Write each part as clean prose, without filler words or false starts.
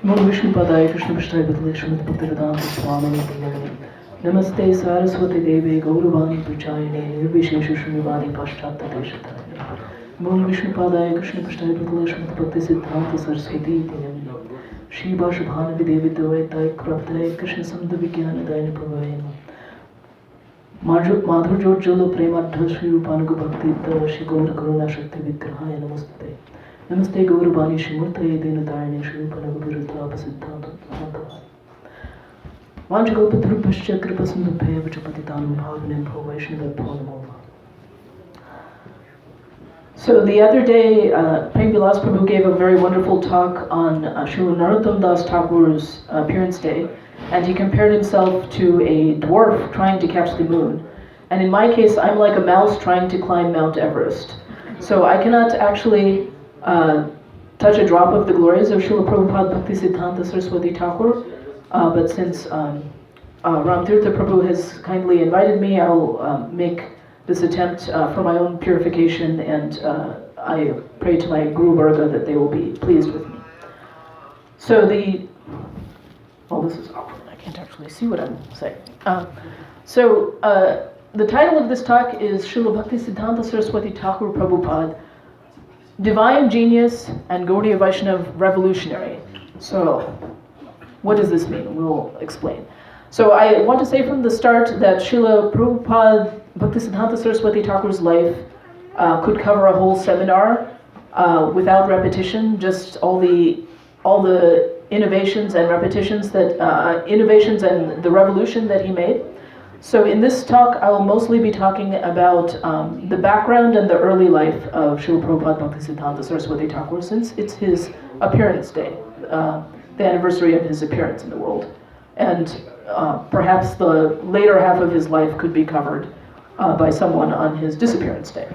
Namo Vishnu Padaya Krishna Prasthaya Bhatale Srimati Bhaktisiddhanta Swami Namaste Saraswati Devi Gauravani Prachayane Nirvishesha Shrivadi Paschata Deshataya Namo Vishnu Padaya Krishna Prasthaya Bhatale Srimati Bhaktisiddhanta Sarasvati Thakur Shiva Shubhanavi Devi Dasi Kraptaya Krishna Samdha Vigyana Dayana Pravayana Madhur Jolo Premadha Shri Rupanuga Bhakti Shri Gaura Karuna Shakti Vigrahaya Namaste Namaste Gauravani Shrimurtaye Dinadayane Shri Rupanuga Viruddha Prasiddhanta Vanchagopatrupascha Kripasundabhaya Vachapatitanam Bhavanim Bho Vaishnavabho Namo. So the other day, Prem-Vilas Prabhu gave a very wonderful talk on Srila Narottam Das Thakur's appearance day, and he compared himself to a dwarf trying to catch the moon. And in my case, I'm like a mouse trying to climb Mount Everest. So I cannot actually touch a drop of the glories of Srila Prabhupada Bhaktisiddhanta Saraswati Thakur, but since Ramtirtha Prabhu has kindly invited me, I will make this attempt for my own purification, and I pray to my Guru Varga that they will be pleased with me. So this is awkward. I can't actually see what I'm saying. The title of this talk is Srila Bhaktisiddhanta Saraswati Thakur Prabhupada, Divine Genius and Gaudiya Vaishnava Revolutionary. So what does this mean? We'll explain. So I want to say from the start that Srila Prabhupada Bhaktisiddhanta Saraswati Thakur's life could cover a whole seminar without repetition, just all the innovations and repetitions that innovations and the revolution that he made. So in this talk, I will mostly be talking about the background and the early life of Srila Prabhupada Bhaktisiddhanta Saraswati Thakur, since it's his appearance day, the anniversary of his appearance in the world. And perhaps the later half of his life could be covered by someone on his disappearance day.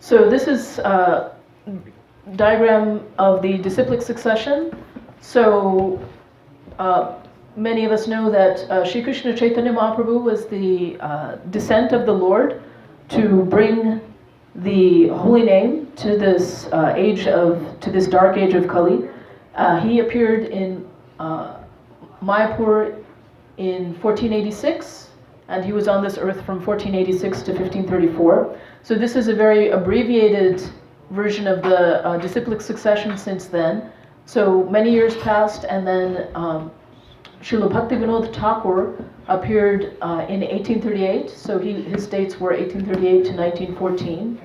So this is a diagram of the disciplic succession. So many of us know that Sri Krishna Chaitanya Mahaprabhu was the descent of the Lord to bring the holy name to this dark age of Kali. He appeared in Mayapur in 1486, and he was on this earth from 1486 to 1534. So this is a very abbreviated version of the disciplic succession since then. So many years passed, and then Srila Bhaktivinoda Thakur appeared in 1838. So his dates were 1838 to 1914.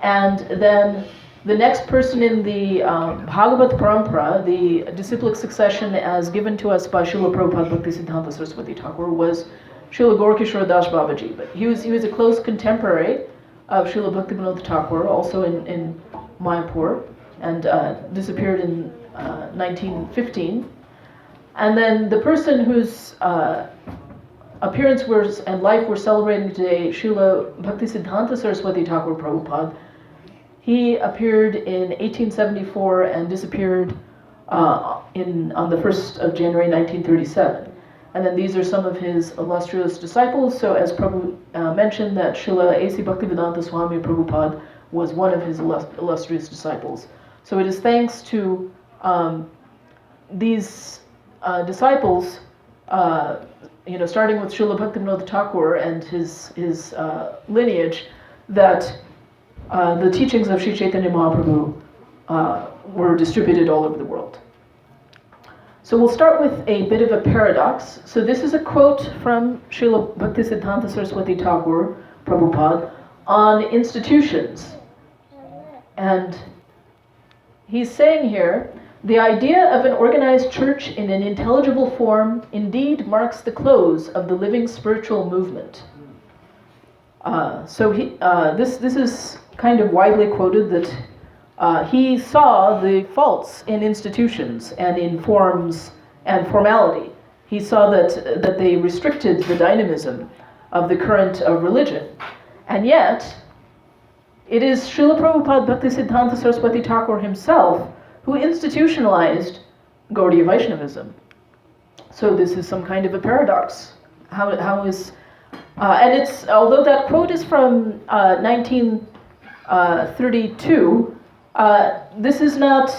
And then the next person in the Bhagavat Parampara, the disciplic succession as given to us by Srila Prabhupada Bhaktisiddhanta Saraswati Thakur, was Srila Gaurkishora Das Babaji. But he was a close contemporary of Srila Bhaktivinoda Thakur, also in Mayapur, and disappeared in 1915. And then the person whose appearance and life we're celebrating today, Srila Bhaktisiddhanta Saraswati Thakur Prabhupada, he appeared in 1874 and disappeared on the 1st of January 1937. And then these are some of his illustrious disciples. So as Prabhu mentioned, that Srila A.C. Bhaktivedanta Swami Prabhupada was one of his illustrious disciples. So it is thanks to these disciples, starting with Srila Bhaktivinoda Thakur and his lineage, that the teachings of Sri Chaitanya Mahaprabhu were distributed all over the world. So we'll start with a bit of a paradox. So this is a quote from Srila Bhaktisiddhanta Saraswati Thakur Prabhupada on institutions. And he's saying here, the idea of an organized church in an intelligible form indeed marks the close of the living spiritual movement. This is kind of widely quoted that he saw the faults in institutions and in forms and formality. He saw that they restricted the dynamism of the current of religion. And yet, it is Srila Prabhupada Bhaktisiddhanta Saraswati Thakur himself who institutionalized Gaudiya Vaishnavism. So this is some kind of a paradox. And it's, although that quote is from 1932, This is not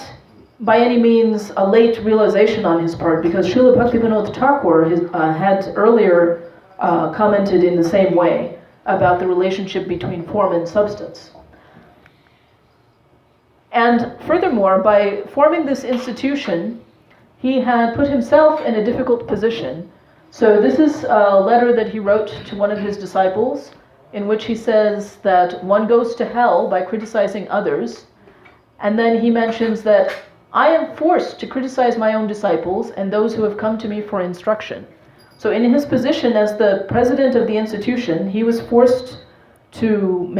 by any means a late realization on his part, because Srila Bhaktisiddhanta Thakur had earlier commented in the same way about the relationship between form and substance. And furthermore, by forming this institution, he had put himself in a difficult position. So this is a letter that he wrote to one of his disciples, in which he says that one goes to hell by criticizing others. And then he mentions that I am forced to criticize my own disciples and those who have come to me for instruction. So in his position as the president of the institution, he was forced to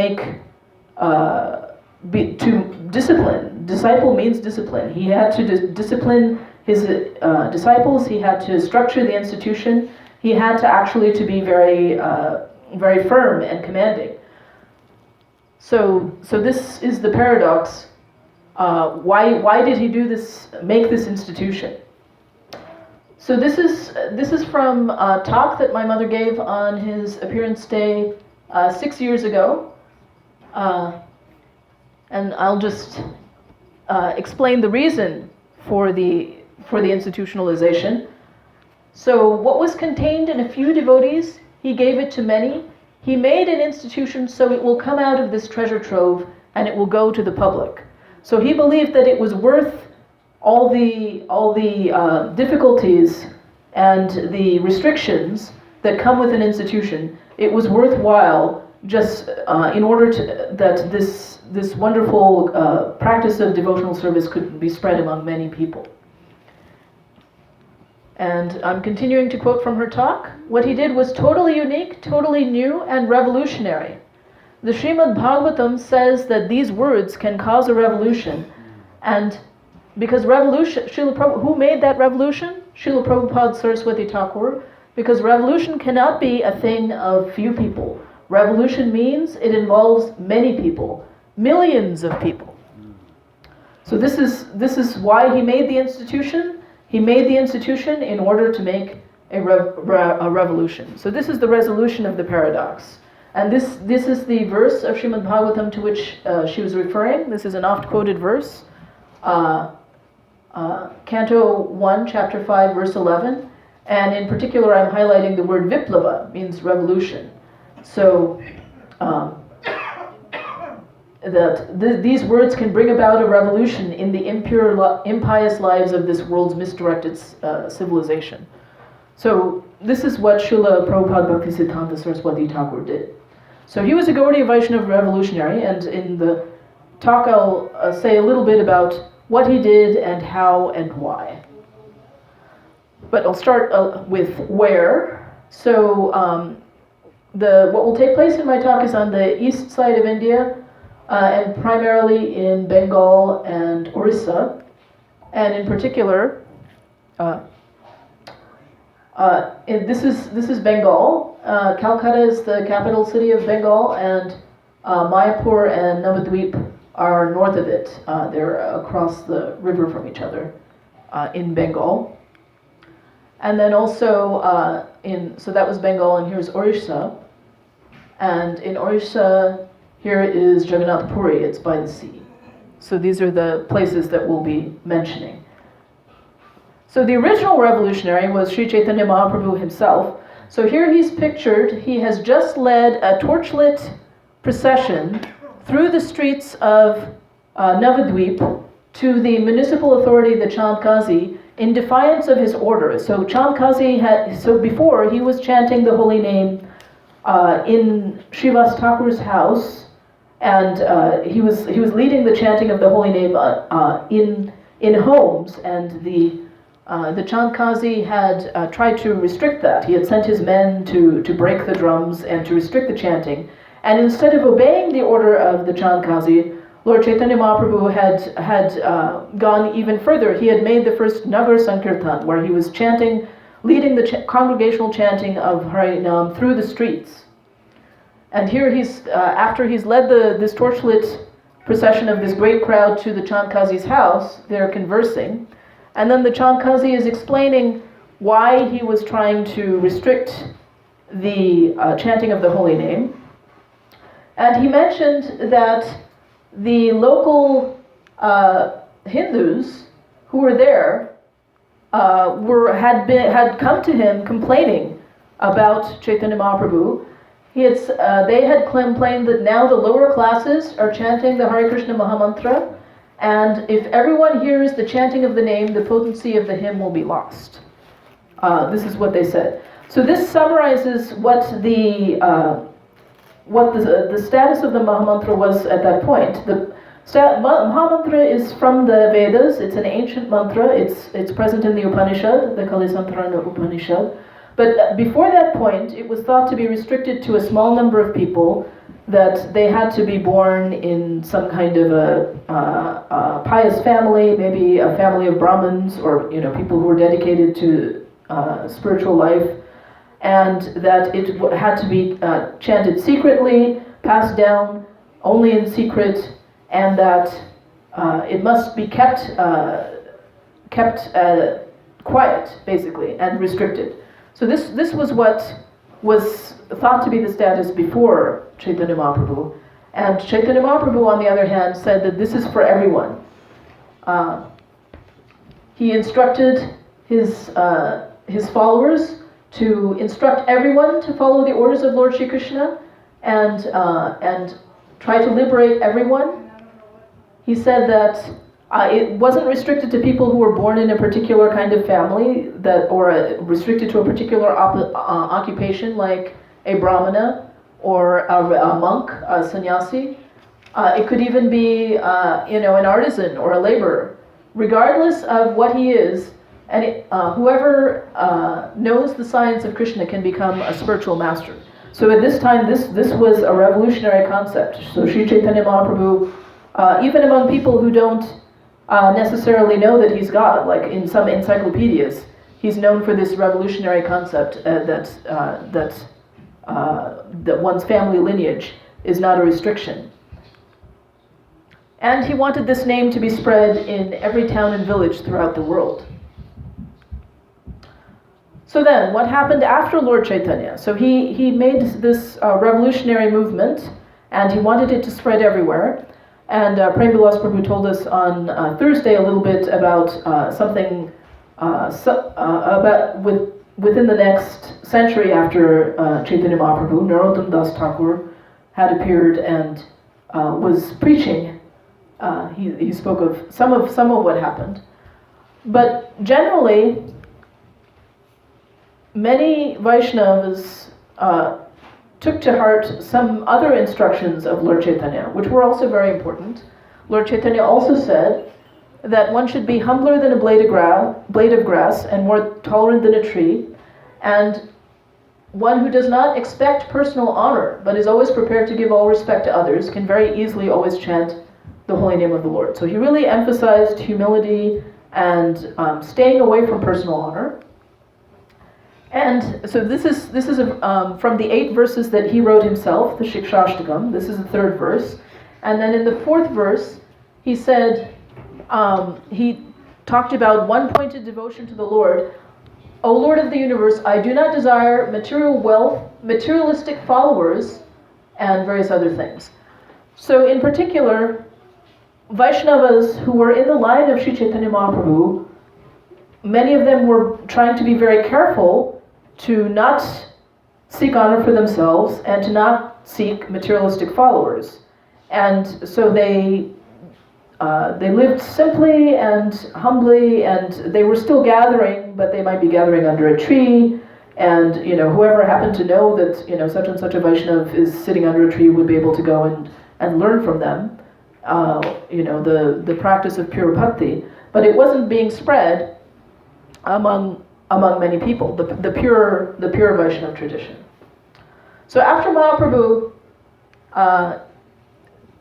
discipline. Disciple means discipline. He had to discipline his disciples. He had to structure the institution. He had to actually to be very firm and commanding. So this is the paradox. Why did he do this? Make this institution? So this is from a talk that my mother gave on his appearance day 6 years ago, and I'll just explain the reason for the institutionalization. So what was contained in a few devotees, he gave it to many. He made an institution so it will come out of this treasure trove and it will go to the public. So he believed that it was worth all the difficulties and the restrictions that come with an institution. It was worthwhile just in order that this wonderful practice of devotional service could be spread among many people. And I'm continuing to quote from her talk. What he did was totally unique, totally new, and revolutionary. The Srimad Bhagavatam says that these words can cause a revolution, and because revolution, who made that revolution? Srila Prabhupada Saraswati Thakur, because revolution cannot be a thing of few people. Revolution means it involves many people, millions of people. So this is why he made the institution. He made the institution in order to make a revolution. So this is the resolution of the paradox. And this is the verse of Srimad Bhagavatam to which she was referring. This is an oft-quoted verse. Canto 1, Chapter 5, verse 11. And in particular, I'm highlighting the word viplava, means revolution. So these words can bring about a revolution in the impious lives of this world's misdirected civilization. So this is what Srila Prabhupada Bhaktisiddhanta Saraswati Thakur did. So he was a Gaudiya Vaishnava revolutionary, and in the talk I'll say a little bit about what he did and how and why. But I'll start with where. So what will take place in my talk is on the east side of India, and primarily in Bengal and Orissa, and in particular, this is Bengal. Calcutta is the capital city of Bengal, and Mayapur and Navadvip are north of it. They're across the river from each other in Bengal. And then also so that was Bengal, and here's Orissa. And in Orissa, here is Jagannath Puri, it's by the sea. So these are the places that we'll be mentioning. So the original revolutionary was Sri Chaitanya Mahaprabhu himself. So here he's pictured, he has just led a torchlit procession through the streets of Navadvip to the municipal authority, the Chand Kazi, in defiance of his order. So Chand Kazi before he was chanting the holy name in Srivas Thakur's house, and he was leading the chanting of the holy name in homes, and the Chand Kazi had tried to restrict that. He had sent his men to break the drums and to restrict the chanting. And instead of obeying the order of the Chand Kazi, Lord Chaitanya Mahaprabhu had gone even further. He had made the first Nagar Sankirtan, where he was chanting, leading the congregational chanting of Hare Nam through the streets. And here he's, after he's led this torchlit procession of this great crowd to the Chand Kazi's house, they're conversing. And then the Chand Kazi is explaining why he was trying to restrict the chanting of the holy name. And he mentioned that the local Hindus who were there had come to him complaining about Chaitanya Mahaprabhu. They had complained that now the lower classes are chanting the Hare Krishna Mahamantra, and if everyone hears the chanting of the name, the potency of the hymn will be lost. This is what they said. So this summarizes what the status of the Mahamantra was at that point. The Mahamantra is from the Vedas. It's an ancient mantra. It's present in the Upanishad, the Kalisantarana Upanishad. But before that point, it was thought to be restricted to a small number of people, that they had to be born in some kind of a pious family, maybe a family of Brahmins, or people who were dedicated to spiritual life, and that it had to be chanted secretly, passed down only in secret, and that it must be kept quiet, basically, and restricted. So this was what was thought to be the status before Chaitanya Mahaprabhu. And Chaitanya Mahaprabhu, on the other hand, said that this is for everyone. He instructed his followers to instruct everyone to follow the orders of Lord Shri Krishna and try to liberate everyone. He said that it wasn't restricted to people who were born in a particular kind of family, or restricted to a particular occupation, like a brahmana or a monk, a sannyasi. It could even be, an artisan or a laborer. Regardless of what he is, and whoever knows the science of Krishna can become a spiritual master. So at this time, this was a revolutionary concept. So Sri Chaitanya Mahaprabhu, even among people who don't necessarily know that he's God, like in some encyclopedias, he's known for this revolutionary concept that one's family lineage is not a restriction. And he wanted this name to be spread in every town and village throughout the world. So then, what happened after Lord Chaitanya? So he made this revolutionary movement, and he wanted it to spread everywhere. And Prem Vilas Prabhu told us on Thursday a little bit about something within the next century after Chaitanya Mahaprabhu. Narottam Das Thakur had appeared and was preaching. He spoke of some of what happened, but generally, many Vaishnavas took to heart some other instructions of Lord Chaitanya, which were also very important. Lord Chaitanya also said that one should be humbler than a blade of grass and more tolerant than a tree, and one who does not expect personal honor but is always prepared to give all respect to others can very easily always chant the holy name of the Lord. So he really emphasized humility and staying away from personal honor. And so this is from the 8 verses that he wrote himself, the Shikshashtakam. This is the 3rd verse. And then in the 4th verse, he said, he talked about one-pointed devotion to the Lord. O Lord of the universe, I do not desire material wealth, materialistic followers, and various other things. So in particular, Vaishnavas who were in the line of Sri Chaitanya Mahaprabhu, many of them were trying to be very careful to not seek honor for themselves and to not seek materialistic followers. And so they lived simply and humbly, and they were still gathering, but they might be gathering under a tree, and whoever happened to know that such and such a Vaishnav is sitting under a tree would be able to go and learn from them the practice of pure bhakti. But it wasn't being spread among many people, the pure Vaishnava tradition. So after Mahaprabhu,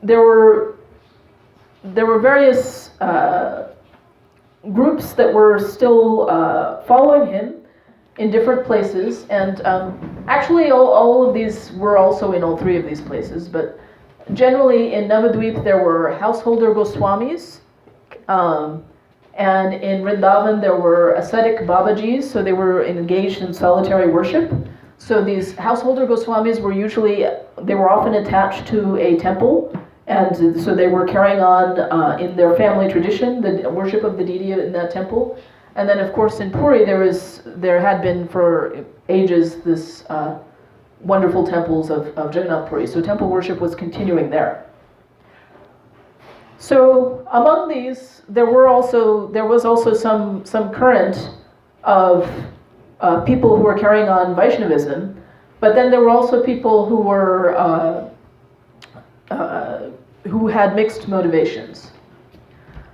there were various groups that were still following him in different places, and actually all of these were also in all 3 of these places, but generally in Navadvip there were householder Goswamis, and in Vrindavan there were ascetic Babajis, so they were engaged in solitary worship. So these householder Goswamis were often attached to a temple And so they were carrying on in their family tradition the worship of the deity in that temple. And then, of course, in Puri there had been for ages this wonderful temples of Jagannath Puri. So temple worship was continuing there. So among these, there was also some current of people who were carrying on Vaishnavism, but then there were also people who were who had mixed motivations.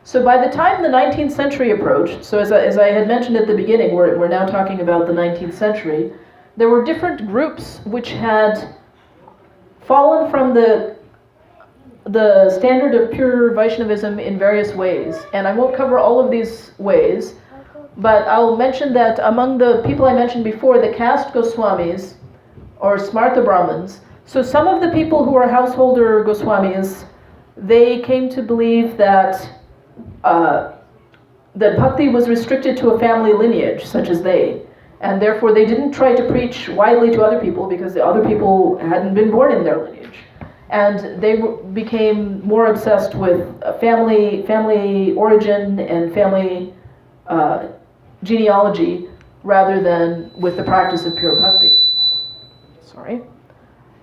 So by the time the 19th century approached, so as I had mentioned at the beginning, we're now talking about the 19th century, there were different groups which had fallen from the standard of pure Vaishnavism in various ways. And I won't cover all of these ways, but I'll mention that among the people I mentioned before, the caste Goswamis, or Smarta Brahmins, so some of the people who are householder Goswamis, they came to believe that that bhakti was restricted to a family lineage, such as they, and therefore they didn't try to preach widely to other people because the other people hadn't been born in their lineage. And they became more obsessed with family origin and family genealogy rather than with the practice of pure bhakti. Sorry.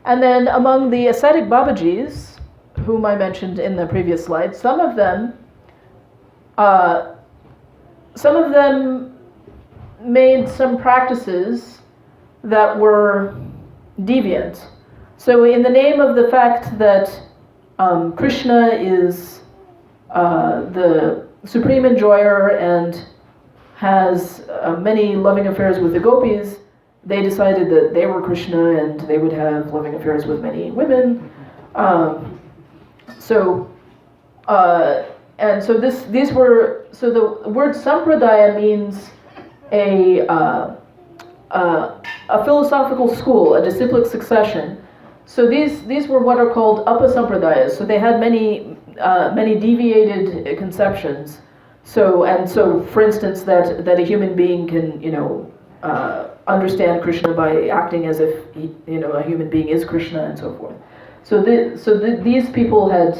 And then among the ascetic Babajis, whom I mentioned in the previous slide, some of them made some practices that were deviant. So in the name of the fact that Krishna is the supreme enjoyer and has many loving affairs with the gopis, they decided that they were Krishna and they would have loving affairs with many women. So the word sampradaya means a philosophical school, a disciplic succession. So these were what are called upasampradayas. So they had many deviated conceptions. So for instance, that a human being can understand Krishna by acting as if a human being is Krishna and so forth. So these people had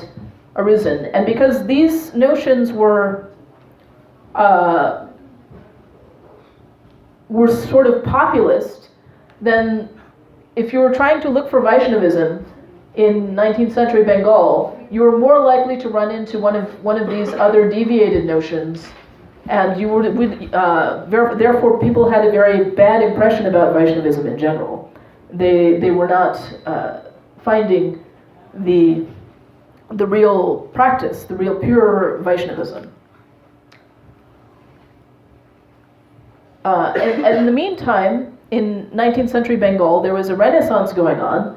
arisen, and because these notions were sort of populist, then if you were trying to look for Vaishnavism in 19th century Bengal, you were more likely to run into one of these other deviated notions, and you would therefore people had a very bad impression about Vaishnavism in general. They were not finding the real practice, the real pure Vaishnavism. And in the meantime, in 19th century Bengal, there was a renaissance going on.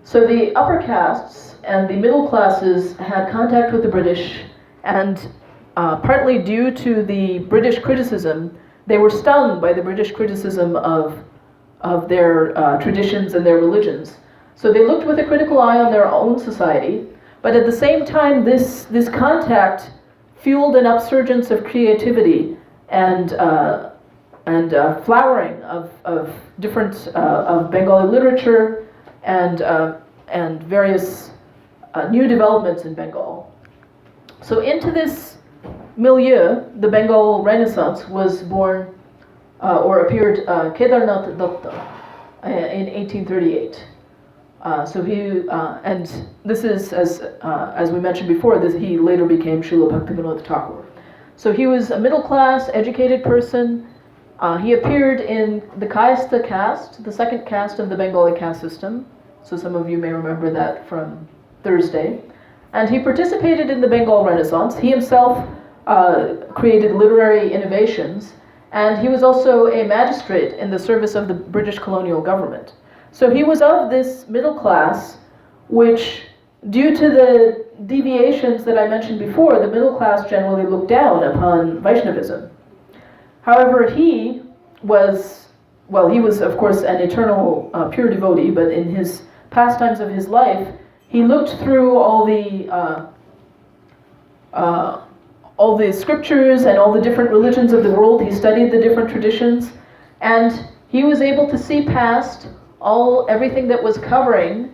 So the upper castes and the middle classes had contact with the British, and partly due to the British criticism, they were stung by the British criticism of their traditions and their religions. So they looked with a critical eye on their own society, but at the same time, this contact fueled an upsurgence of creativity and flowering of different of Bengali literature and various new developments in Bengal. So into this milieu, the Bengal Renaissance was born or appeared Kedarnath Datta in 1838. So he and this is as we mentioned before, he later became Srila Prabhupada Thakur. So he was a middle class, educated person. He appeared in the Kayastha caste, the second caste of the Bengali caste system. So some of you may remember that from Thursday. And he participated in the Bengal Renaissance. He himself created literary innovations, and he was also a magistrate in the service of the British colonial government. So he was of this middle class, which, due to the deviations that I mentioned before, the middle class generally looked down upon Vaishnavism. However, he was of course an eternal pure devotee, but in his pastimes of his life, he looked through all the scriptures and all the different religions of the world. He studied the different traditions, and he was able to see past everything that was covering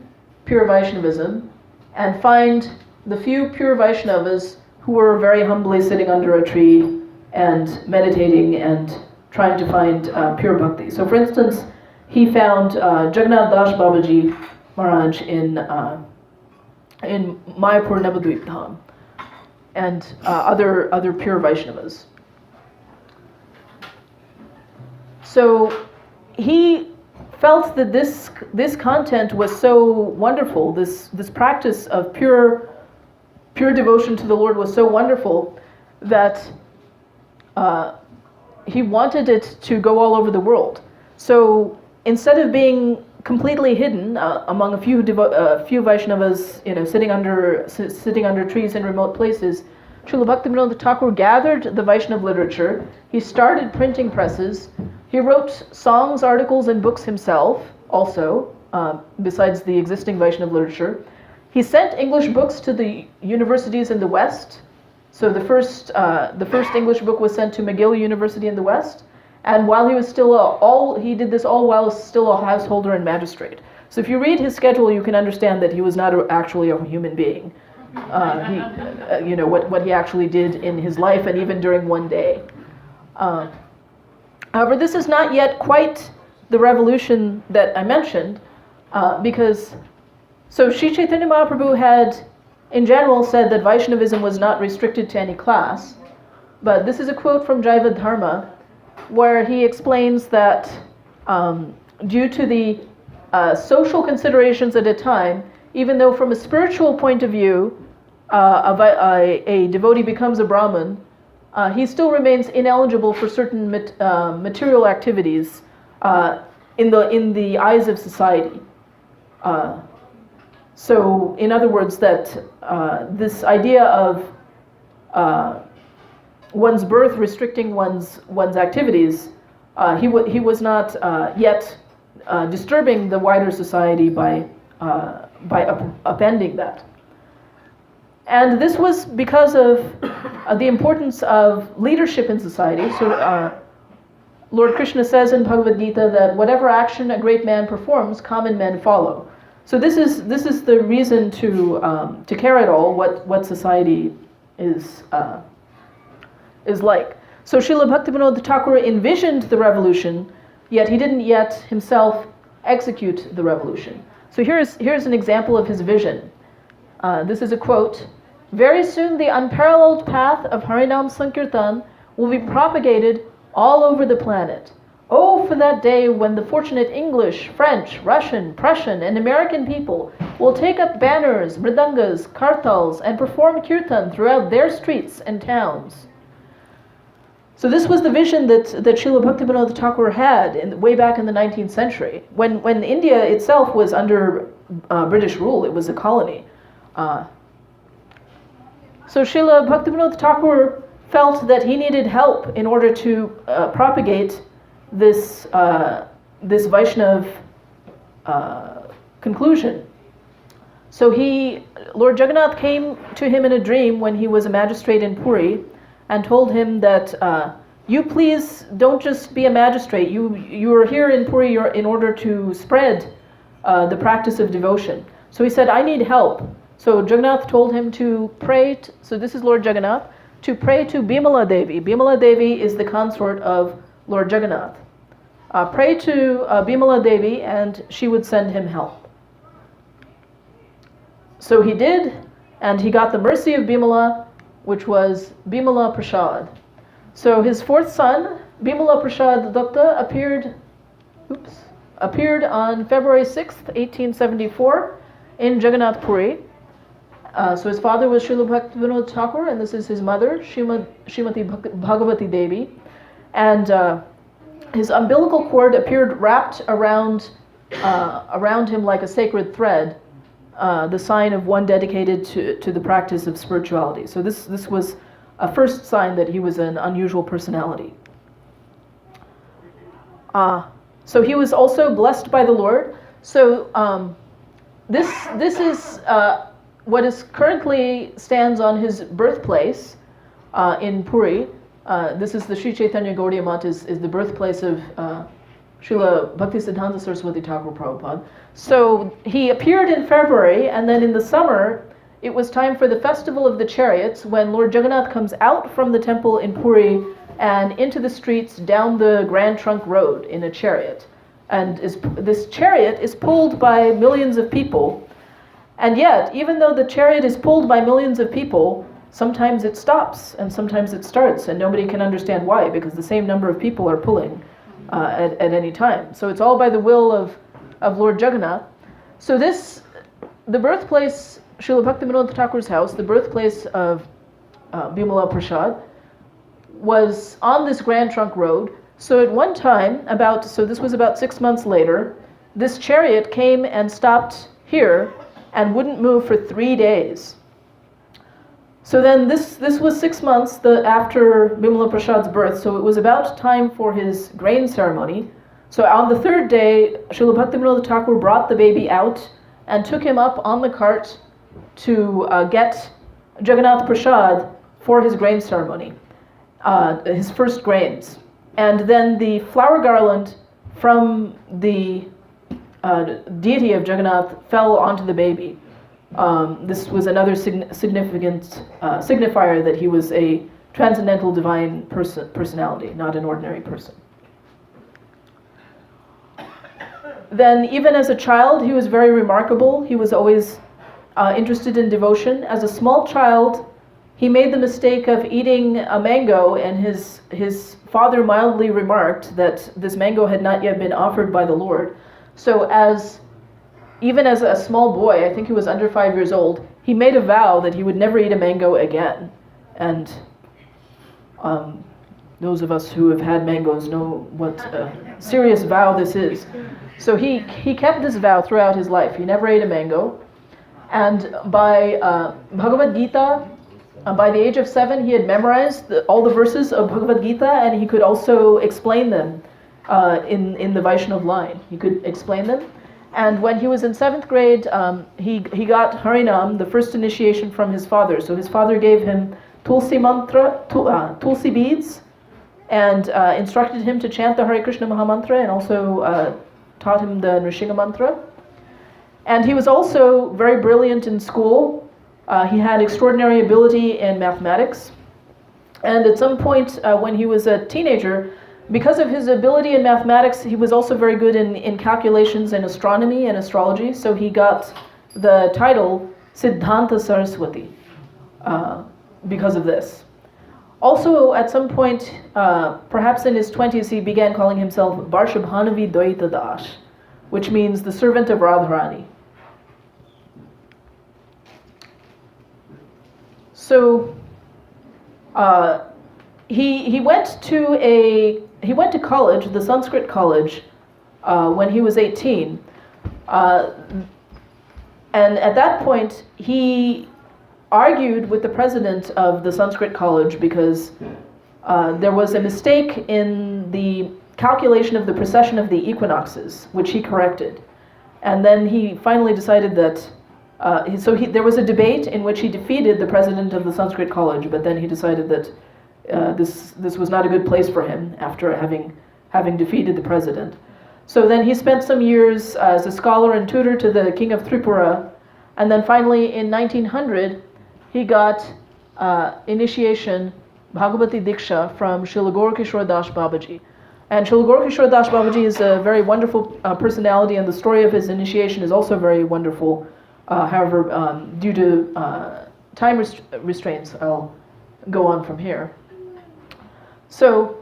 pure Vaishnavism and find the few pure Vaishnavas who were very humbly sitting under a tree and meditating and trying to find pure bhakti. So for instance, he found Jagannath Das Babaji Maharaj in Mayapur Navadvip Dham, and other pure Vaishnavas. So he felt that this content was so wonderful, this practice of pure devotion to the Lord was so wonderful that he wanted it to go all over the world. So instead of being completely hidden among a few Vaishnavas, sitting under trees in remote places, Srila Bhaktivinoda Thakur gathered the Vaishnava literature. He started printing presses. He wrote songs, articles, and books himself, also, besides the existing Vaishnava literature. He sent English books to the universities in the West. So the first English book was sent to McGill University in the West. And while he was still he did this all while still a householder and magistrate. So if you read his schedule, you can understand that he was not actually a human being. What he actually did in his life and even during one day. However, this is not yet quite the revolution that I mentioned, because Sri Chaitanya Mahaprabhu had, in general, said that Vaishnavism was not restricted to any class. But this is a quote from Jaiva Dharma, where he explains that due to the social considerations at a time, even though from a spiritual point of view, a devotee becomes a Brahmin, he still remains ineligible for certain material activities in the eyes of society. So, in other words, that this idea of one's birth restricting one's activities, he was not yet disturbing the wider society by upending that. And this was because of the importance of leadership in society. So Lord Krishna says in Bhagavad Gita that whatever action a great man performs, common men follow. So this is the reason to care at all what society is like. So Srila Bhaktivinoda Thakur envisioned the revolution, yet he didn't yet himself execute the revolution. So here's an example of his vision. This is a quote. Very soon the unparalleled path of Harinam Sankirtan will be propagated all over the planet. Oh, for that day when the fortunate English, French, Russian, Prussian, and American people will take up banners, mridangas, kartals, and perform kirtan throughout their streets and towns. So this was the vision that Srila Bhaktivinoda Thakur had way back in the 19th century, when India itself was under British rule. It was a colony. So Srila Bhaktivinoda Thakur felt that he needed help in order to propagate this Vaishnav conclusion. So Lord Jagannath came to him in a dream when he was a magistrate in Puri and told him that you please don't just be a magistrate. You are here in Puri in order to spread the practice of devotion. So he said, I need help. So Jagannath told him to pray, so this is Lord Jagannath, to pray to Bimala Devi. Bimala Devi is the consort of Lord Jagannath. Pray to Bimala Devi and she would send him help. So he did, and he got the mercy of Bimala, which was Bimala Prasad. So his fourth son, Bimala Prasad Dutta, appeared on February 6th, 1874 in Jagannath Puri. So his father was Srila Bhaktivinoda Thakur, and this is his mother, Srimati Bhagavati Devi. And his umbilical cord appeared wrapped around him like a sacred thread, the sign of one dedicated to the practice of spirituality. So this was a first sign that he was an unusual personality. So he was also blessed by the Lord. So this is what is currently stands on his birthplace in Puri. This is the Sri Chaitanya Gaudiya Math is the birthplace of Srila Bhaktisiddhanta Sarasvati Thakur Prabhupada. So he appeared in February, and then in the summer, it was time for the festival of the chariots, when Lord Jagannath comes out from the temple in Puri and into the streets down the Grand Trunk Road in a chariot. And this chariot is pulled by millions of people. And yet, even though the chariot is pulled by millions of people, sometimes it stops and sometimes it starts, and nobody can understand why, because the same number of people are pulling at any time. So it's all by the will of Lord Jagannath. So the birthplace, Srila Bhaktisiddhanta Thakur's house, the birthplace of Bimala Prasad, was on this Grand Trunk Road. So at one time, this was about 6 months later, this chariot came and stopped here and wouldn't move for 3 days. So then this was 6 months after Bimala Prasad's birth, so it was about time for his grain ceremony. So on the third day, Srila Bhaktisiddhanta Thakur brought the baby out and took him up on the cart to get Jagannath Prasad for his grain ceremony, his first grains. And then the flower garland from the deity of Jagannath fell onto the baby. This was another significant signifier that he was a transcendental divine personality, not an ordinary person. Then, even as a child, he was very remarkable. He was always interested in devotion. As a small child, he made the mistake of eating a mango, and his father mildly remarked that this mango had not yet been offered by the Lord. So even as a small boy, I think he was under 5 years old, he made a vow that he would never eat a mango again. And those of us who have had mangoes know what a serious vow this is. So he kept this vow throughout his life. He never ate a mango. And by Bhagavad Gita, by the age of 7, he had memorized all the verses of Bhagavad Gita, and he could also explain them in the Vaishnav line. He could explain them. And when he was in 7th grade, he got Harinam, the first initiation from his father. So his father gave him Tulsi mantra, Tulsi beads, and instructed him to chant the Hare Krishna Mahamantra, and also taught him the Nrsimha mantra. And he was also very brilliant in school. He had extraordinary ability in mathematics. And at some point when he was a teenager, because of his ability in mathematics, he was also very good in calculations and astronomy and astrology. So he got the title Siddhanta Saraswati because of this. Also, at some point, perhaps in his 20s, he began calling himself Varshabhanavi Dvaita Das, which means the servant of Radharani. So he went to college, the Sanskrit college, when he was 18, and at that point he argued with the president of the Sanskrit college because there was a mistake in the calculation of the precession of the equinoxes, which he corrected. And then he finally decided that there was a debate in which he defeated the president of the Sanskrit college, but then he decided that this was not a good place for him after having defeated the president. So then he spent some years as a scholar and tutor to the king of Tripura, and then finally in 1900 he got initiation Bhagavati Diksha from Srila Gaurkishore Das Babaji. And Srila Gaurkishore Das Babaji is a very wonderful personality, and the story of his initiation is also very wonderful. However, due to time restraints, I'll go on from here. So,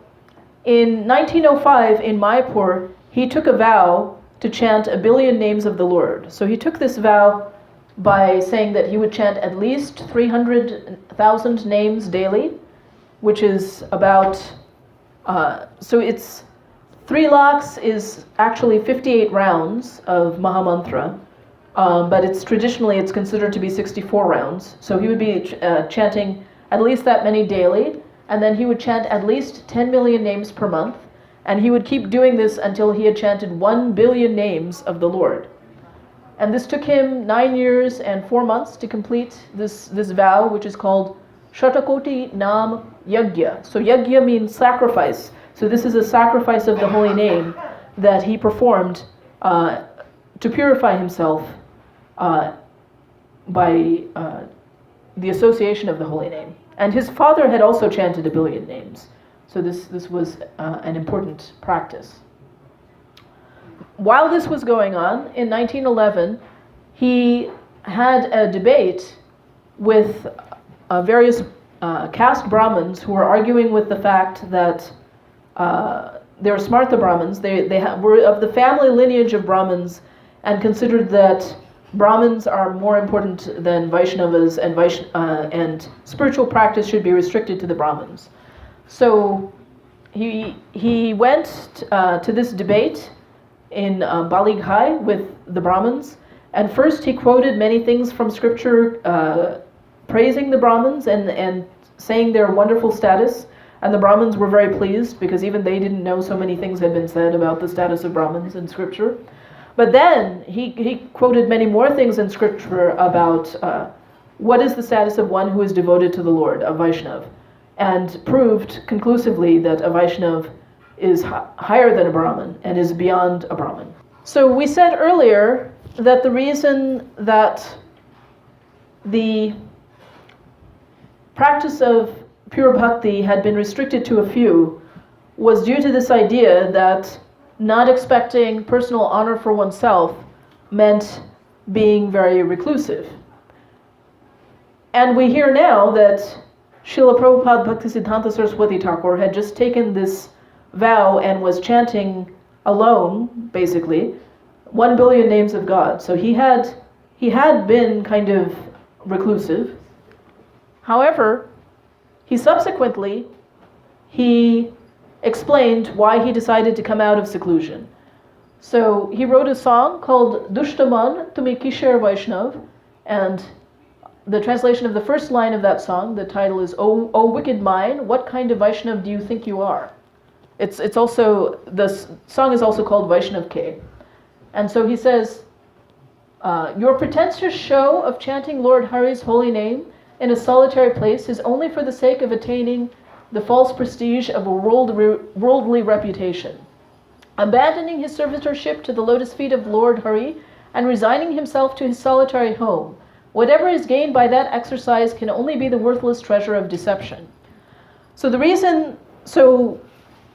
in 1905 in Mayapur, he took a vow to chant 1 billion names of the Lord. So he took this vow by saying that he would chant at least 300,000 names daily, which is about, so it's 3 lakhs is actually 58 rounds of Mahamantra. But it's considered to be 64 rounds. So he would be chanting at least that many daily, and then he would chant at least 10 million names per month, and he would keep doing this until he had chanted 1 billion names of the Lord. And this took him 9 years and 4 months to complete this vow, which is called Shatakoti Nam Yagya. So Yagya means sacrifice. So this is a sacrifice of the holy name that he performed to purify himself the association of the holy name. And his father had also chanted 1 billion names. So this was an important practice. While this was going on, in 1911, he had a debate with various caste Brahmins who were arguing with the fact that they were Smartha Brahmins. They were of the family lineage of Brahmins and considered that Brahmins are more important than Vaishnavas, and spiritual practice should be restricted to the Brahmins. So he went to this debate in Bali Ghai with the Brahmins, and first he quoted many things from scripture praising the Brahmins and saying their wonderful status, and the Brahmins were very pleased because even they didn't know so many things had been said about the status of Brahmins in scripture. But then he quoted many more things in scripture about what is the status of one who is devoted to the Lord, a Vaishnav, and proved conclusively that a Vaishnav is higher than a Brahmin and is beyond a Brahmin. So we said earlier that the reason that the practice of pure bhakti had been restricted to a few was due to this idea that not expecting personal honor for oneself meant being very reclusive. And we hear now that Srila Prabhupada Bhaktisiddhanta Sarasvati Thakur had just taken this vow and was chanting alone, basically, 1 billion names of God. So he had been kind of reclusive. However, he subsequently explained why he decided to come out of seclusion. So he wrote a song called Dushtaman Tumi Kishar Vaishnav, and the translation of the first line of that song, the title is, O wicked mind, what kind of Vaishnav do you think you are? It's also, the song is also called Vaishnav K. And so he says, your pretentious show of chanting Lord Hari's holy name in a solitary place is only for the sake of attaining the false prestige of a worldly reputation. Abandoning his servitorship to the lotus feet of Lord Hari and resigning himself to his solitary home, whatever is gained by that exercise can only be the worthless treasure of deception. So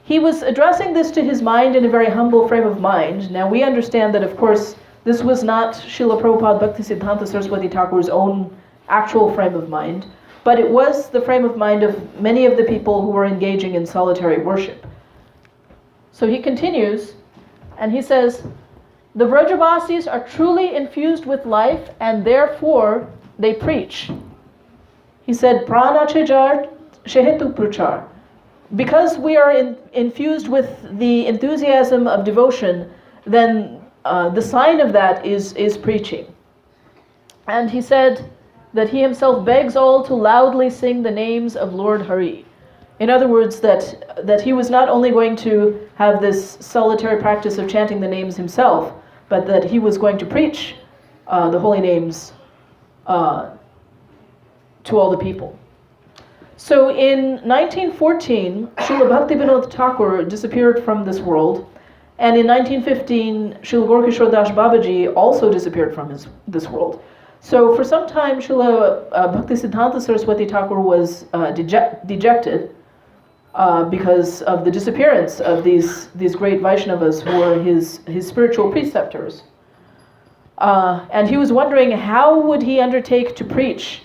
he was addressing this to his mind in a very humble frame of mind. Now we understand that, of course, this was not Srila Prabhupada Bhaktisiddhanta Saraswati Thakur's own actual frame of mind, but it was the frame of mind of many of the people who were engaging in solitary worship. So he continues, and he says, the Vrajavasis are truly infused with life, and therefore they preach. He said, Prana Chejar Shehetu Prachar. Because we are infused with the enthusiasm of devotion, then the sign of that is preaching. And he said that he himself begs all to loudly sing the names of Lord Hari. In other words, that he was not only going to have this solitary practice of chanting the names himself, but that he was going to preach the holy names to all the people. So in 1914, Srila Bhaktivinoda Thakur disappeared from this world, and in 1915, Srila Gaurkishore Das Babaji also disappeared from this world. So for some time, Srila Bhaktisiddhanta Saraswati Thakur was dejected because of the disappearance of these great Vaishnavas who were his spiritual preceptors. And he was wondering how would he undertake to preach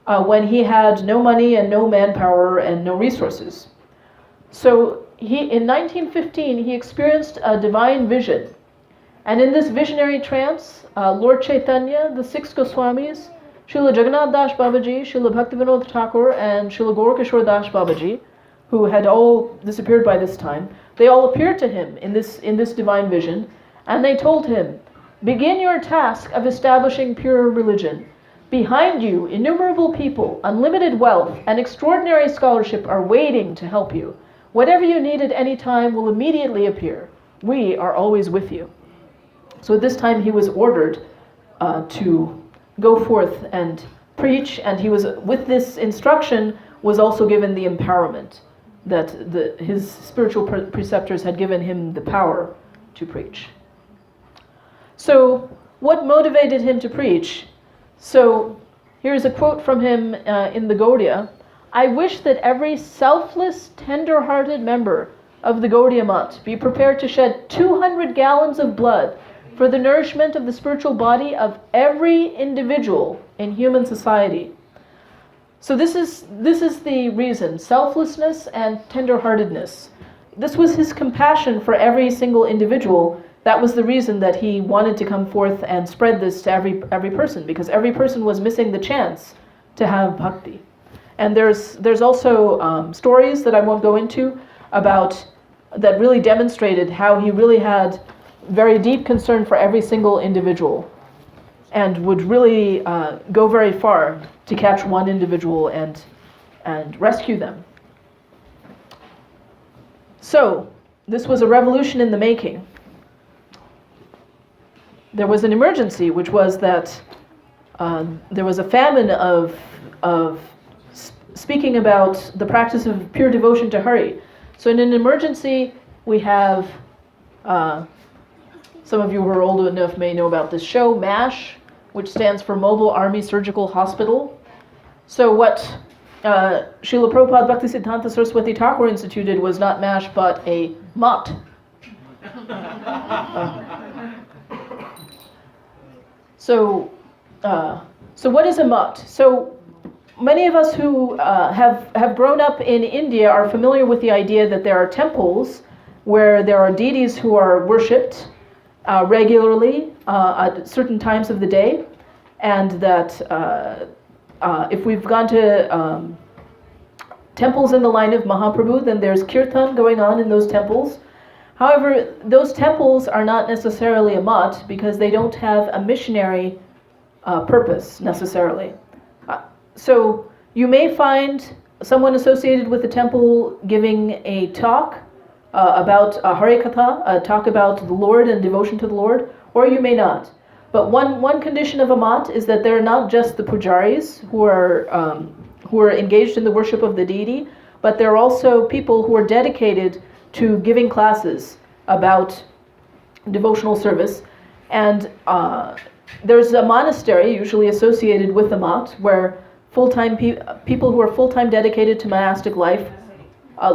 when he had no money and no manpower and no resources. So in 1915, he experienced a divine vision. And in this visionary trance, Lord Chaitanya, the 6 Goswamis, Srila Jagannath Das Babaji, Srila Bhaktivinoda Thakur, and Srila Gaurkishore Das Babaji, who had all disappeared by this time, they all appeared to him in this divine vision, and they told him, begin your task of establishing pure religion. Behind you, innumerable people, unlimited wealth, and extraordinary scholarship are waiting to help you. Whatever you need at any time will immediately appear. We are always with you. So at this time he was ordered to go forth and preach, and he was, with this instruction, was also given the empowerment that his spiritual preceptors had given him the power to preach. So what motivated him to preach? So here's a quote from him in the Gaudiya. I wish that every selfless, tender-hearted member of the Gaudiya Math be prepared to shed 200 gallons of blood for the nourishment of the spiritual body of every individual in human society. So this is the reason, selflessness and tender-heartedness. This was his compassion for every single individual. That was the reason that he wanted to come forth and spread this to every person, because every person was missing the chance to have bhakti. And there's also stories that I won't go into about that really demonstrated how he really had very deep concern for every single individual and would really go very far to catch one individual and rescue them. So this was a revolution in the making. There was an emergency, which was that there was a famine of speaking about the practice of pure devotion to Hari. So in an emergency, we have, some of you who are old enough may know about this show, MASH, which stands for Mobile Army Surgical Hospital. So what Srila Prabhupada Bhaktisiddhanta Sarasvati Thakur instituted was not MASH, but a MOT. So what is a mutt? So many of us who have grown up in India are familiar with the idea that there are temples where there are deities who are worshipped regularly at certain times of the day, and that if we've gone to temples in the line of Mahaprabhu, then there's kirtan going on in those temples. However, those temples are not necessarily a mutt because they don't have a missionary purpose necessarily. So you may find someone associated with the temple giving a talk about Hare Katha, a talk about the Lord and devotion to the Lord, or you may not. But one condition of a mutt is that they're not just the pujaris who are engaged in the worship of the deity, but they're also people who are dedicated to giving classes about devotional service. And there's a monastery usually associated with the mutt where full-time people who are full-time dedicated to monastic life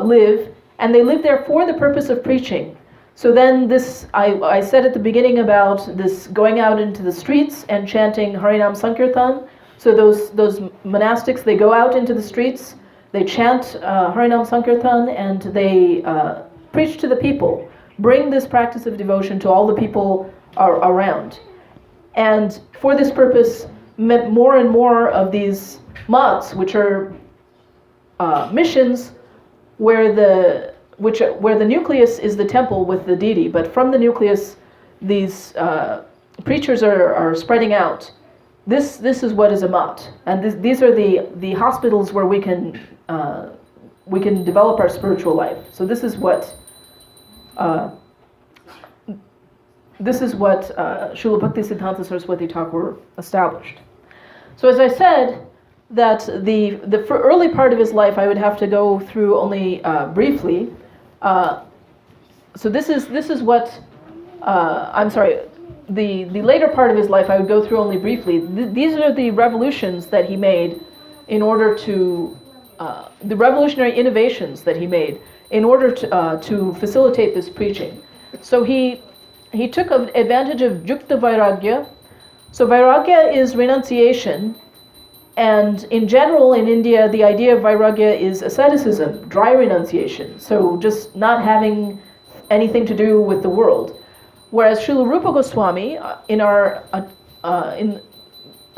live, and they live there for the purpose of preaching. So then this, I said at the beginning about this going out into the streets and chanting Harinam Sankirtan. So those monastics, they go out into the streets, they chant Harinam Sankirtan, and they preach to the people, bring this practice of devotion to all the people around. And for this purpose, more and more of these mats, which are missions, where the nucleus is the temple with the deity, but from the nucleus, these preachers are spreading out. This is what is a mat, and these are the hospitals where we can develop our spiritual life. So this is what Srila Bhaktisiddhanta Saraswati Thakur established. So as I said, that the early part of his life I would have to go through only briefly. So this is what the later part of his life I would go through only briefly. These are the revolutions that he made in order to the revolutionary innovations that he made in order to facilitate this preaching. So he took advantage of Jukta Vairagya. So Vairagya is renunciation, and in general in India the idea of Vairagya is asceticism, dry renunciation, so just not having anything to do with the world. Whereas Srila Rupa Goswami, in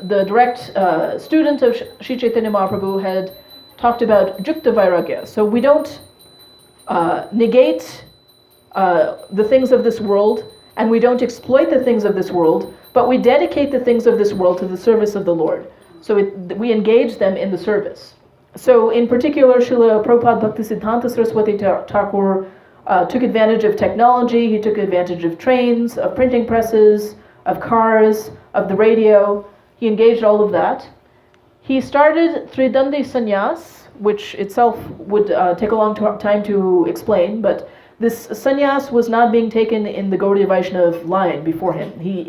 the direct student of Sri Chaitanya Mahaprabhu, had talked about Jukta Vairagya. So we don't negate the things of this world, and we don't exploit the things of this world, but we dedicate the things of this world to the service of the Lord. So we engage them in the service. So in particular, Srila Prabhupada Bhaktisiddhanta Saraswati Thakur took advantage of technology. He took advantage of trains, of printing presses, of cars, of the radio. He engaged all of that. He started Tridandi Sannyas, which itself would take a long time to explain, but this sannyas was not being taken in the Gaudiya Vaishnava line before him. He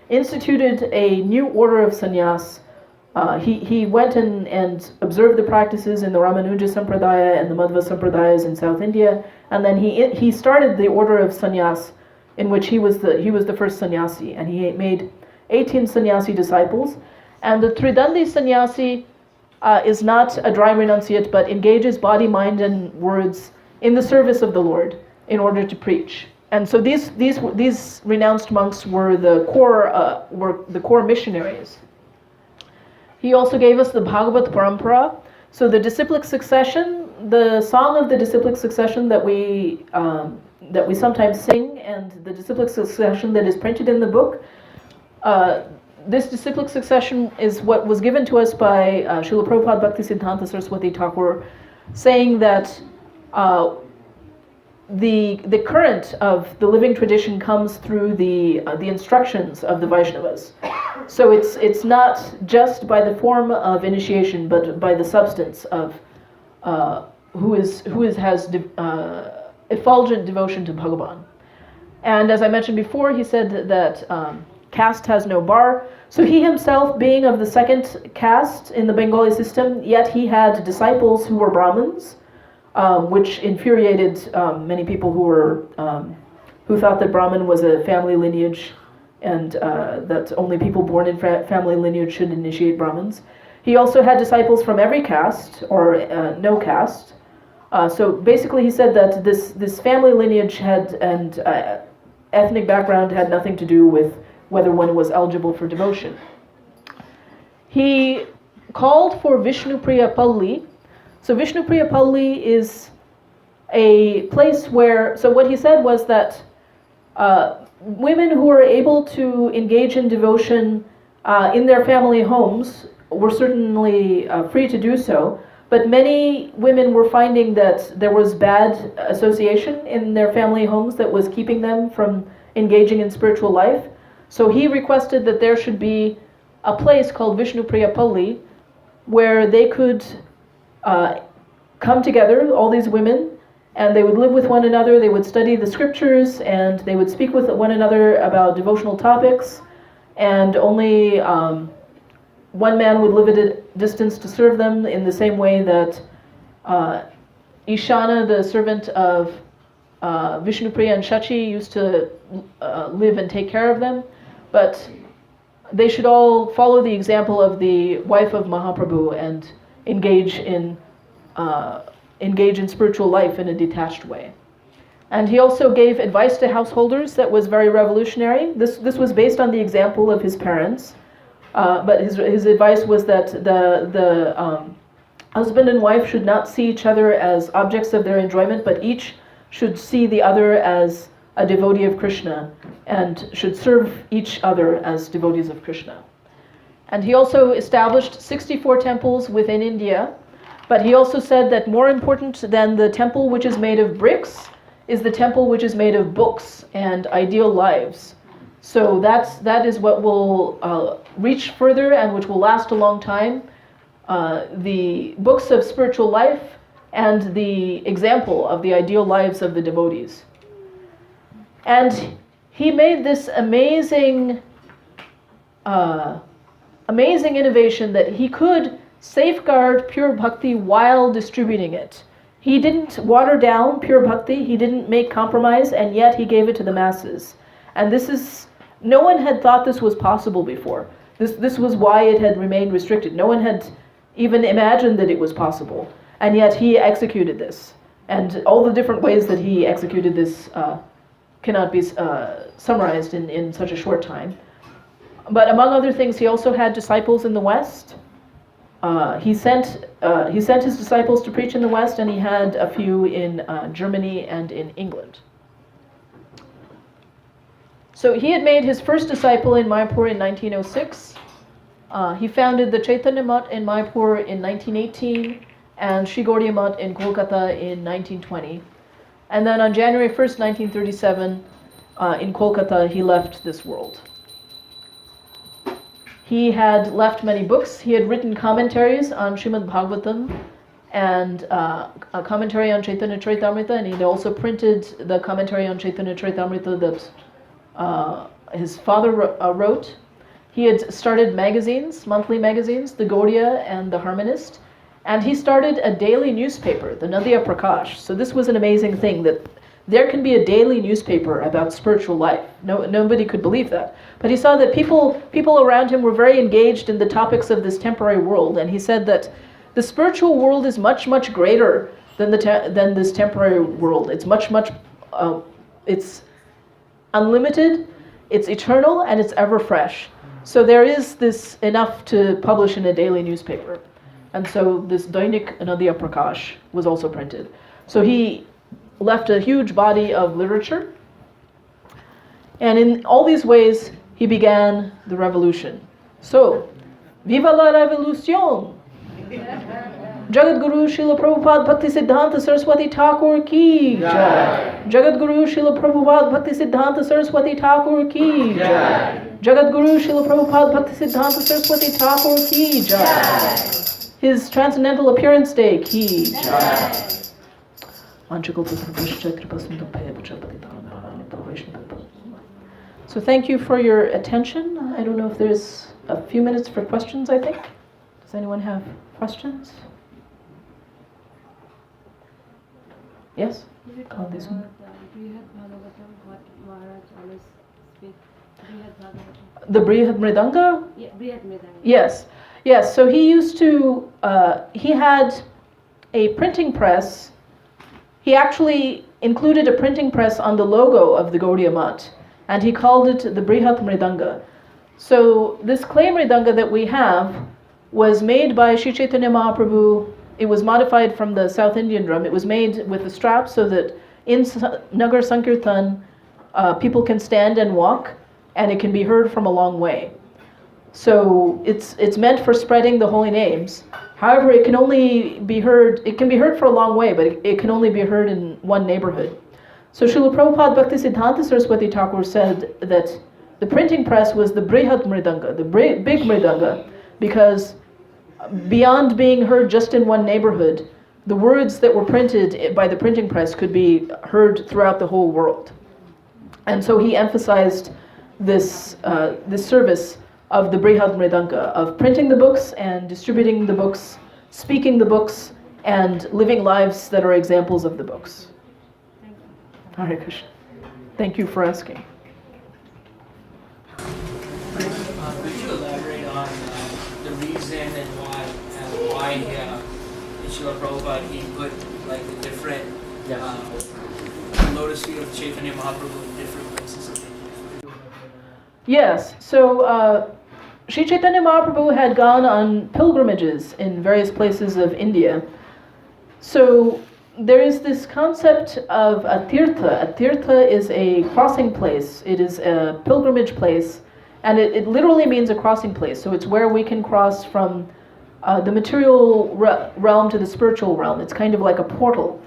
instituted a new order of sannyas. He went and observed the practices in the Ramanuja Sampradaya and the Madhva Sampradayas in South India, and then he started the order of sannyas, in which he was the first sannyasi, and he made 18 sannyasi disciples. And the Tridandi sannyasi is not a dry renunciate, but engages body, mind, and words in the service of the Lord in order to preach. And so these renounced monks were the core missionaries. He also gave us the Bhagavat Parampara. So the disciplic succession, the song of the disciplic succession that we sometimes sing, and the disciplic succession that is printed in the book. This disciplic succession is what was given to us by Srila Prabhupada Bhaktisiddhanta Sarasvati Thakur, saying that the current of the living tradition comes through the instructions of the Vaishnavas. So it's not just by the form of initiation, but by the substance of who has effulgent devotion to Bhagavan. And as I mentioned before, he said that caste has no bar. So he himself, being of the second caste in the Bengali system, yet he had disciples who were Brahmins, which infuriated many people who thought that Brahmin was a family lineage, and that only people born in family lineage should initiate Brahmins. He also had disciples from every caste, or no caste. So basically he said that this family lineage and ethnic background had nothing to do with whether one was eligible for devotion. He called for Vishnupriya Palli. So Vishnupriya Palli is a place where, so what he said was that women who were able to engage in devotion in their family homes were certainly free to do so, but many women were finding that there was bad association in their family homes that was keeping them from engaging in spiritual life. So he requested that there should be a place called Vishnupriya Palli where they could come together, all these women, and they would live with one another, they would study the scriptures, and they would speak with one another about devotional topics, and only one man would live at a distance to serve them, in the same way that Ishana, the servant of Vishnupriya and Shachi, used to live and take care of them. But they should all follow the example of the wife of Mahaprabhu and engage in spiritual life in a detached way. And he also gave advice to householders that was very revolutionary. This was based on the example of his parents, but his advice was that the husband and wife should not see each other as objects of their enjoyment, but each should see the other as a devotee of Krishna and should serve each other as devotees of Krishna. And he also established 64 temples within India, but he also said that more important than the temple which is made of bricks is the temple which is made of books and ideal lives. So that is what will reach further and which will last a long time. The books of spiritual life and the example of the ideal lives of the devotees. And he made this amazing innovation that he could safeguard pure bhakti while distributing it. He didn't water down pure bhakti, he didn't make compromise, and yet he gave it to the masses. And no one had thought this was possible before. This was why it had remained restricted. No one had even imagined that it was possible. And yet he executed this. And all the different ways that he executed this cannot be summarized in such a short time. But among other things, he also had disciples in the West. He sent his disciples to preach in the West, and he had a few in Germany and in England. So he had made his first disciple in Mayapur in 1906. He founded the Chaitanya Mutt in Mayapur in 1918 and Sri Gaudiya Mutt in Kolkata in 1920. And then on January 1st, 1937, in Kolkata, he left this world. He had left many books. He had written commentaries on Srimad Bhagavatam and a commentary on Chaitanya Charitamrita, and he had also printed the commentary on Chaitanya Charitamrita that his father wrote. He had started magazines, monthly magazines, the Gaudiya and the Harmonist, and he started a daily newspaper, the Nadia Prakash. So this was an amazing thing, that there can be a daily newspaper about spiritual life. Nobody could believe that. But he saw that people around him were very engaged in the topics of this temporary world, and he said that the spiritual world is much, much greater than this temporary world. It's much, it's unlimited, it's eternal, and it's ever fresh. So there is this enough to publish in a daily newspaper. And so this Dainik Nadia Prakash was also printed. So he left a huge body of literature. And in all these ways, he began the revolution. So, viva la revolution! Jagat Guru Srila Prabhupada Bhaktisiddhanta Saraswati Thakur ki jai. Jagat Guru Srila Prabhupada Bhaktisiddhanta Saraswati Thakur ki jai. Jagat Guru Srila Prabhupada Bhaktisiddhanta Saraswati Thakur ki jai. His Transcendental Appearance Day ki jai. So thank you for your attention. I don't know if there's a few minutes for questions, I think. Does anyone have questions? Yes? Bhagavatam, Brihad Bhagavatam, what Maharaj always speak. Brihad Bhagavatam. The Brihad Mridanga? Yeah, Brihad Mridanga. Yes. Yes, so he used to, he had a printing press. He actually included a printing press on the logo of the Gaudiya Math, and he called it the Brihad Mridanga. So this clay Mridanga that we have was made by Sri Chaitanya Mahaprabhu. It was modified from the South Indian drum. It was made with a strap so that in Nagar Sankirtan, people can stand and walk, and it can be heard from a long way. So it's meant for spreading the holy names. However, it can be heard for a long way, but it can only be heard in one neighborhood. So Srila Prabhupada Bhaktisiddhanta Saraswati Thakur said that the printing press was the Brihad Mridanga, the big Mridanga, because beyond being heard just in one neighborhood, the words that were printed by the printing press could be heard throughout the whole world. And so he emphasized this service of the Brihad Mridanga, of printing the books and distributing the books, speaking the books, and living lives that are examples of the books. Hare Krishna. Thank you for asking. Could you elaborate on the reason and why Srila Prabhupada he put like the different lotus feet of Chaitanya Mahaprabhu in different places of India? Yes, so Sri Chaitanya Mahaprabhu had gone on pilgrimages in various places of India. So there is this concept of a tirtha. A tirtha is a crossing place. It is a pilgrimage place, and it literally means a crossing place. So it's where we can cross from the material realm to the spiritual realm. It's kind of like a portal.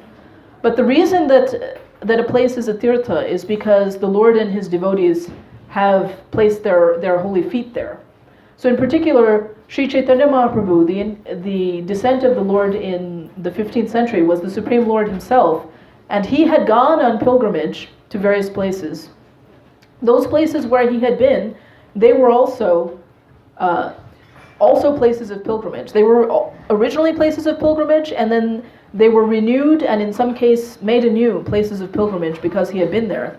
But the reason that a place is a tirtha is because the Lord and his devotees have placed their holy feet there. So in particular, Sri Chaitanya Mahaprabhu, the descent of the Lord in the 15th century, was the Supreme Lord himself, and he had gone on pilgrimage to various places. Those places where he had been, they were also places of pilgrimage. They were originally places of pilgrimage, and then they were renewed, and in some case made anew places of pilgrimage because he had been there.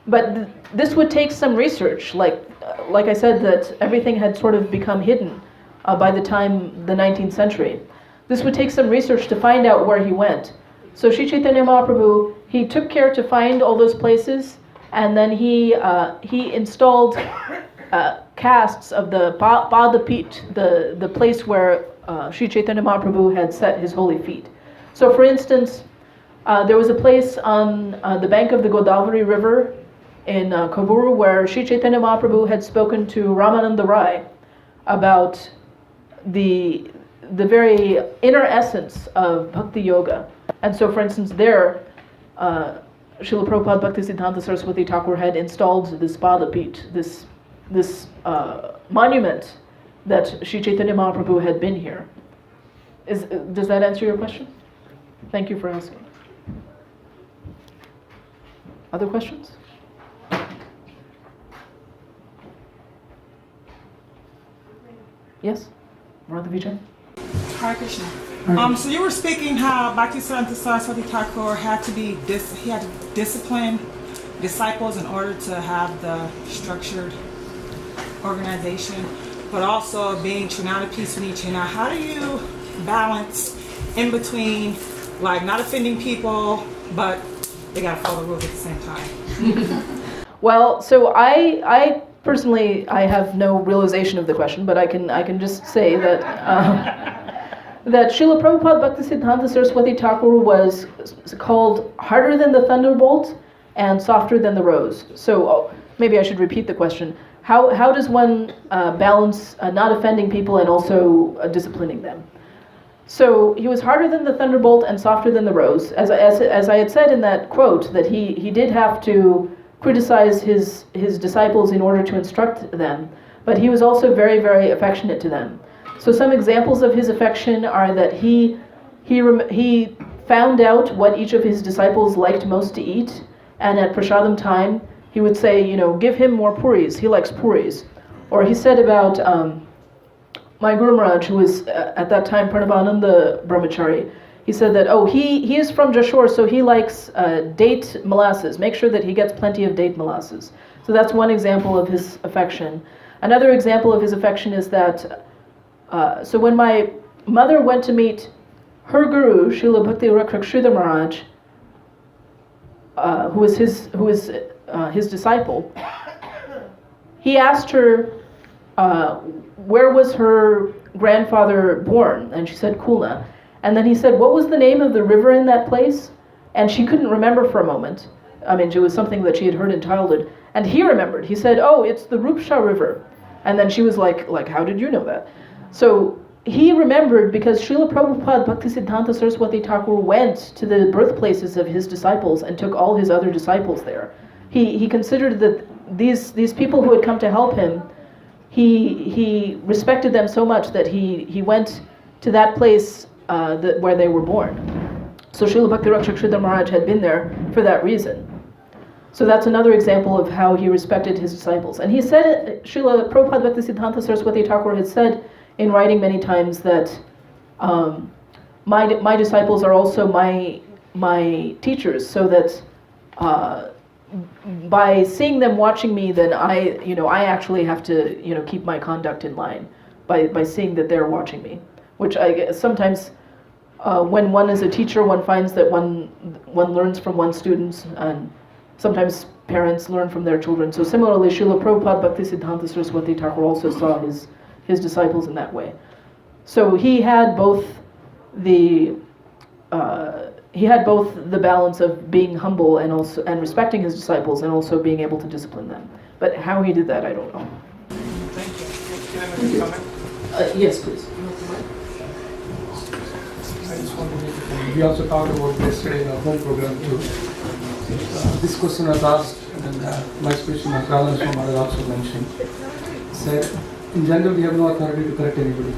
But this would take some research, like I said, that everything had sort of become hidden by the time the 19th century. This would take some research to find out where he went. So Sri Chaitanya Mahaprabhu, he took care to find all those places, and then he installed casts of the Padapit, the place where Sri Chaitanya Mahaprabhu had set his holy feet. So for instance, there was a place on the bank of the Godavari River in Kovuru where Sri Chaitanya Mahaprabhu had spoken to Ramananda Rai about the very inner essence of Bhakti Yoga. And so, for instance, there, Srila Prabhupada Bhaktisiddhanta Saraswati Thakur had installed this Padapit, this monument that Sri Chaitanya Mahaprabhu had been here. Does that answer your question? Thank you for asking. Other questions? Yes? Radha Vijay? Hare Krishna. So you were speaking how Bhaktisiddhanta Sarasvati Thakur had to discipline disciples in order to have the structured organization, but also being Trinata peace with each. Now, how do you balance in between, like not offending people, but they gotta follow the rules at the same time? Well, so I personally, I have no realization of the question, but I can just say that that Srila Prabhupada Bhaktisiddhanta Saraswati Thakur was called harder than the thunderbolt and softer than the rose. So maybe I should repeat the question. How does one balance not offending people and also disciplining them? So he was harder than the thunderbolt and softer than the rose. As I had said in that quote, that he did have to criticize his disciples in order to instruct them, but he was also very, very affectionate to them. So some examples of his affection are that he found out what each of his disciples liked most to eat, and at prasadam time, he would say, give him more puris. He likes puris. Or he said about my Guru Maharaj, who was at that time Pranavananda Brahmachari, he said that, he is from Jashore, so he likes date molasses. Make sure that he gets plenty of date molasses. So that's one example of his affection. Another example of his affection is that, so when my mother went to meet her guru, Srila Bhakti Rakshakshridhar Maharaj, who was his disciple, he asked her, where was her grandfather born? And she said, Kulna. And then he said, what was the name of the river in that place? And she couldn't remember for a moment. I mean, it was something that she had heard in childhood. And he remembered. He said, it's the Rupsha River. And then she was like, how did you know that? So he remembered because Srila Prabhupada Bhaktisiddhanta Saraswati Thakur went to the birthplaces of his disciples and took all his other disciples there. He considered that these people who had come to help him, he respected them so much that he went to that place where they were born. So Srila Bhakti Rakshakshridhar Maharaj had been there for that reason. So that's another example of how he respected his disciples. And he said, Srila Prabhupada Bhaktisiddhanta Saraswati Thakur had said in writing many times that my disciples are also my teachers, so that by seeing them watching me, then I actually have to keep my conduct in line by seeing that they're watching me. Which sometimes when one is a teacher, one finds that one learns from one's students, and sometimes parents learn from their children. So similarly, Srila Prabhupada Bhaktisiddhanta Saraswati Thakur also saw his disciples in that way. So he had both the balance of being humble and respecting his disciples, and also being able to discipline them. But how he did that, I don't know. Thank you. Can I make a comment? Yes, please. I just want to make a comment. We also talked about yesterday in our home program too. This question was asked, and my speech in Radha Maharaj also mentioned. Said, in general, we have no authority to correct anybody.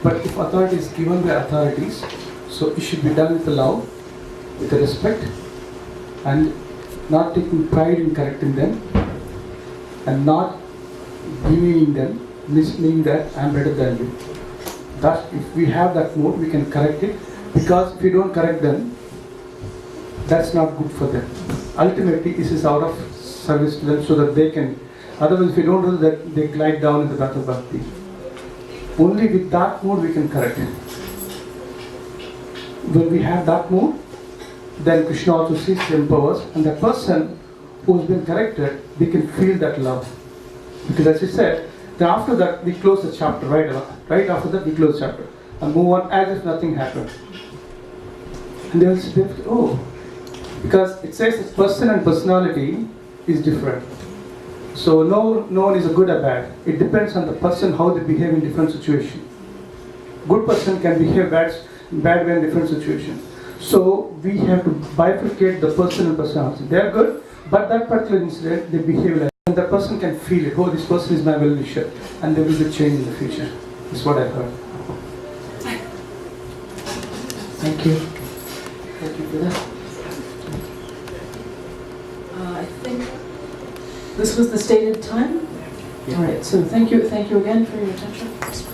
But if authority is given by authorities, so it should be done with the love, with the respect, and not taking pride in correcting them, and not demeaning them, meaning that I am better than you. That if we have that mood, we can correct it, because if we don't correct them, that's not good for them. Ultimately, this is out of service to them so that they can, otherwise if we don't do that, they glide down in the path of bhakti. Only with that mood we can correct it. When we have that mood, then Krishna also sees the empowers, and the person who has been corrected, they can feel that love. Because as he said, then after that we close the chapter, right after that we close the chapter and move on as if nothing happened. And they will say, because it says that person and personality is different. So no one is a good or bad. It depends on the person how they behave in different situations. Good person can behave bad way in different situations. So we have to bifurcate the person and personality. They are good, but that particular incident they behave like. And the person can feel it. This person is my well-wisher, and there will be change in the future. That's what I heard. Thank you. Thank you for that. I think this was the stated time. All right, so thank you again for your attention.